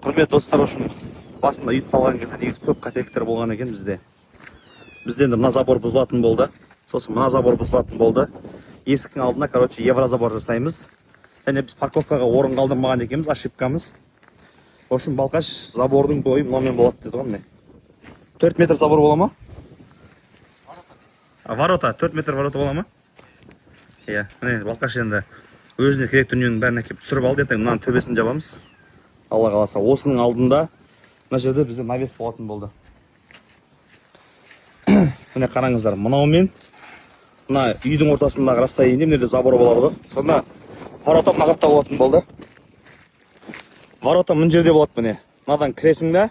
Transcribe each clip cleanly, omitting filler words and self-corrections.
Құрметті достар, үшін басында үй салған кезде негізі көп қателіктер болған екен бізде. Бізде енді мына забор бұзылатын болды. Сосын мына забор бұзылатын болды. Есіктің алдына, еврозабор жасаймыз. Және біз парковкаға орын қалдырмаған екенбіз, ошибкамыз. В общем, Балқаш забордың бойы мынамен болады деді ғой, міне. 4 метр забор бола ма? Ворота, 4 метр ворота бола ма? Иә, міне Балқаш енді өзіне керек дүниенің бәрін әкеліп түсіріп алды, ертең мынаның төбесін жабамыз. Алла қаласа, осының алдында мына жерде бізде навес болатын болды. Міне қараңыздар, мынаумен мына үйдің ортасындағы расстояние мына жерде забор болады ғой. Сонда ворота мына жақта болатын болды. Ворота мына жерде болады міне. Мынадан кіресің да,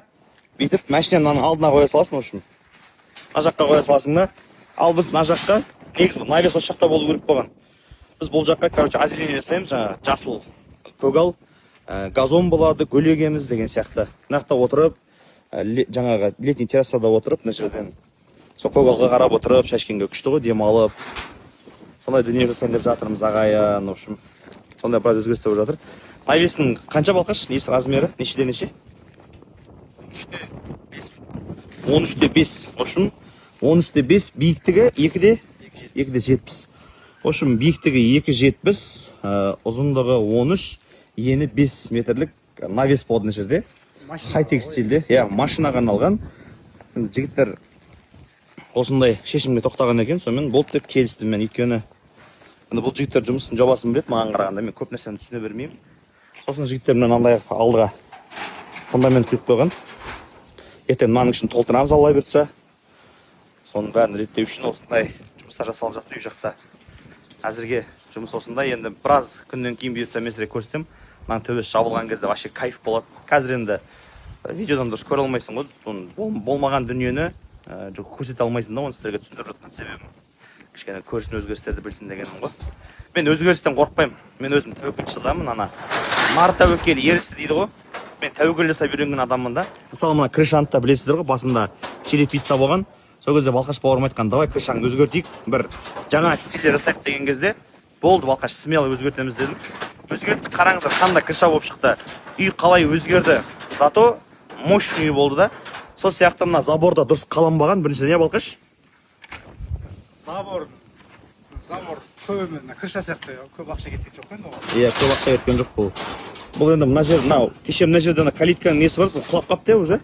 бүйтіп машинаны мынаның алдына қоя саласың, в общем. Мына жаққа қоя саласың да. Ал біз мына жаққа негізі навес осы жақта болу керек болған. Біз бұл жаққа, озеленение жасаймыз, жаңа жасыл көгал, газон болады, гүл егеміз деген сияқты. Мына жақта отырып, жаңағы летний террасада отырып, мына жерден сол көгалға қарап отырып, шашкенге күшті ғой, демалып. Сондай дүние жасайын деп жатырмыз ағайын, в общем. Сондай біраз өзгерістер болып жатыр. Навестің қанша Балқаш? Несі размері? Нешеде неше? 13-те 5. В общем, 13-те 5, биіктігі 2-де 70. В общем, биіктігі 2,70, ұзындығы 13, ені 5 метрлік навес болды мына жерде. Хай-тек стильде, машинаға арналған. Жігіттер осындай шешімге тоқтаған екен, сонымен болды деп келістім мен. Өйткені бұл жігіттер жұмыстың жобасын біледі, маған қарағанда мен көп нәрсені түсіне бермеймін. Сосын жігіттер мен андай алдыға фундамент құйып қойған. Ертең мынаның ішін толтырамыз, Алла бұйыртса. Соның бәрін реттеу үшін осындай жұмыстар жасалып жатыр үй жақта. Әзірге жұмыс осындай. Енді біраз күннен кейін бұйыртса мен сіздерге көрсетемін. Мынаның төбесі жабылған кезде вообще кайф болады. Қазір енді видеодан дұрыс көре алмайсың ғой. Болмаған дүниені көрсете алмайсың да, оны сіздерге түсіндіріп жатқан себебім. Кішкене көрсін, өзгерістерді білсін дегенім ғой. Мен өзгерістен қорықпаймын. Мен өзім тәуекелші адаммын, нар тәуекел ерісі дейді ғой. Мен тәуекел жасап үйренген адаммын да. Мысалы, мына крышаны да білесіздер ғой, басында черепица болған. Сол кезде Балқаш бауырым айтқан, давай крышаны өзгертейік, бір жаңа стильде жасайық деген кезде, болды Балқаш, смело өзгертеміз дедім. Өзгерттік, қараңыздар, қандай крыша болып шықты. Үй қалай өзгерді, зато мощный үй болды да. Сол сияқты мына заборда дұрыс қаланбаған, біріншіден, Балқаш? Забор көбімен крыша сияқты көп ақша кеткен жоқ қой. Көп ақша кеткен жоқ бұл. Бұл енді мына жер, кеше мына жерде калитканың несі бар, құлап қапты уже.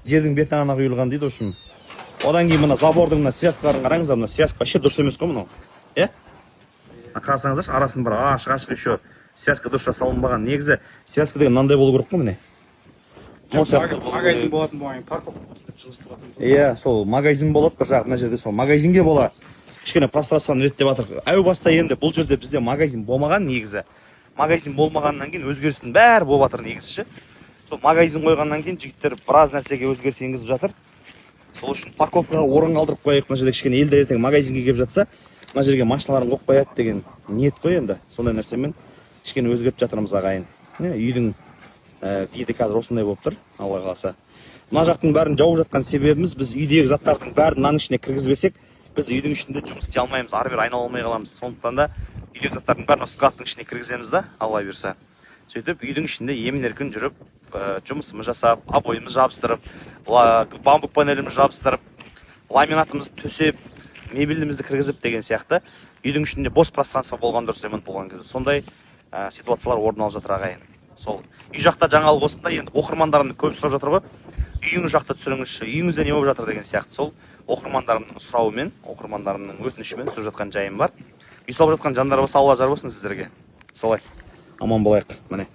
Жердің бетіне ана құйылған дейді, үшін. Одан кейін мына забордың мына связкаларын қараңыздар, мына связка вообще дұрыс емес қой мынау. Қарасаңыздаршы, арасын бір ашық еще связка дұрыс жасалынбаған. Негізі связка деген мынандай болу керек қой міне. Магазин болатын болған, парковка жылыстыратын. Сол магазин болады, бір жақ мына жерде сол магазинге бола. Кішкене пространствоны реттеп жатыр. Әу баста енді бұл жерде бізде магазин болмаған негізі. Магазин болмағаннан кейін өзгерістің бәрі болып жатыр негізі. Сол магазин қойғаннан кейін жігіттер біраз нәрсеге өзгеріс енгізіп жатыр. Сол үшін парковкаға орын қалдырып қояйық, мына жерде кішкене елдер ертең магазинге келіп жатса, мына жерге машиналарын қойып қояды деген ниет қой енді. Сондай нәрсемен кішкене өзгертіп жатырмыз ағайын. Үйдің виді қазір осындай болып тұр, Алла қаласа. Мына жақтың бәрін жауып жатқан себебіміз, біз үйдегі заттардың бәрін мынаның ішіне кіргізбесек, біз үйдің ішінде жұмыс істей алмаймыз, ары-бері айнала алмай қаламыз. Сондықтан да үйдегі заттардың бәрін осы складтың ішіне кіргіземіз да, Алла бұйырса. Сөйтіп үйдің ішінде емін-еркін жүріп, жұмысымыз жасап, обойымыз жабыстырып, бамбук панеліміз жабыстырып, ламинатымызды төсеп, мебелімізді кіргізіп деген сияқты үйдің ішінде бос пространство болған дұрыс ремонт болған кезде. Сондай ситуациялар орын алып жатыр ағайын. Сол үй жақта жаңалық осында, енді оқырмандарымның көп сұрап жатыр ғой. Үйіңіз жақта түсіріңізші, үйіңізде не болып жатыр деген сияқты. Сол оқырмандарымның сұрауымен, оқырмандарымның өтінішімен түсіріп жатқан жайым бар. Үй салып жатқан жандар болса, Алла жар болсын сіздерге. Солай. Аман болайық, міне.